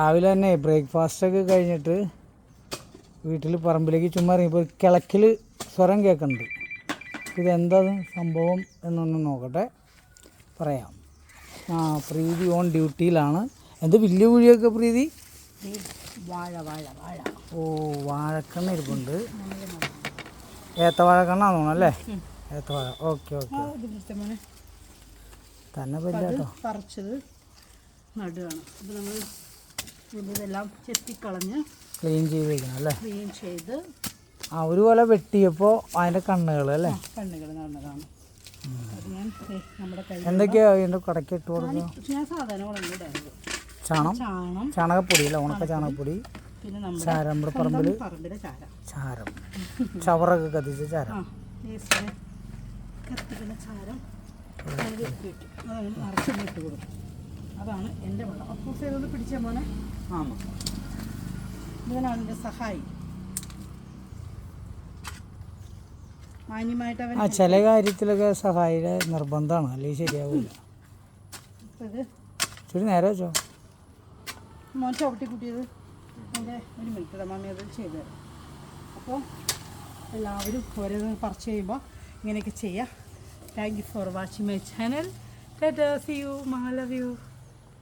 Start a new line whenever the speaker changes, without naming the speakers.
രാവിലെ തന്നെ ബ്രേക്ക്ഫാസ്റ്റൊക്കെ കഴിഞ്ഞിട്ട് വീട്ടിൽ പറമ്പിലേക്ക് ചുമ്മാ ഇറങ്ങിയപ്പോൾ കിളക്കിൽ സ്വരം കേൾക്കുന്നുണ്ട്. ഇതെന്താ സംഭവം എന്നൊന്ന് നോക്കട്ടെ, പറയാം. പ്രീതി ഓൺ ഡ്യൂട്ടിയിലാണ്. എന്ത് വലിയ കുഴിയൊക്കെ പ്രീതി?
വാഴ വാഴ വാഴ.
ഓ, വാഴക്കണ്ണ ഇരിപ്പുണ്ട്. ഏത്തവാഴക്കണ്ണാന്ന് തോന്നുന്നു അല്ലേ? ഏത്തവാഴ. Okay okay. തന്നെ പറ്റാട്ടോ.
പറിച്ചത് നടുകയാണ്. ഇത് നമ്മൾ ഇതെല്ലാം ചെത്തിക്കളഞ്ഞ്
ക്ലീൻ ചെയ്ത് വയ്ക്കണം അല്ലേ?
ക്ലീൻ ചെയ്ത്
ഒരു പോലെ വെട്ടിയപ്പോൾ അതിൻ്റെ കണ്ണുകൾ അല്ലേ?
കണ്ണുകൾ നടന്നതാണ്. അത് ഞാൻ നമ്മുടെ കൈ
എന്തൊക്കെയാ അതിൻ്റെ കടയ്ക്ക് ഇട്ട് കൊടുക്കുക?
ഞാൻ സാധനങ്ങളുണ്ട്.
ചാണകപ്പൊടി അല്ലേ? ഉണക്ക ചാണകപ്പൊടി,
പിന്നെ നമ്മുടെ
ചാരം, നമ്മുടെ
പറമ്പിലെ
ചാരം, ചവറൊക്കെ കത്തിച്ച ചാരം,
കത്തിക്കുന്ന ചാരം അതാണ് നിറച്ചിട്ട് കൊടുക്കും. അതാണ് എൻ്റെ വെള്ളം. അപ്പോൾ ഇതൊന്ന് പിടിച്ച മോനെ. ഇവനാണ് എൻ്റെ സഹായി. മാന്യമായിട്ട് അവൻ
ചില കാര്യത്തിലൊക്കെ സഹായ നിർബന്ധമാണ്, അല്ലെങ്കിൽ ശരിയാവില്ല.
ഇത്
ശരി, നേരെ വെച്ചോ.
മോൻ ചവിട്ടി കുട്ടിയത് എൻ്റെ ഒരു മിനിറ്റ് മമ്മി അത് ചെയ്തു തരാം. അപ്പോൾ എല്ലാവരും ഓരോന്ന് പറിച്ച് ചെയ്യുമ്പോൾ ഇങ്ങനെയൊക്കെ ചെയ്യാം. Thank you for watching my channel. See you. I love you.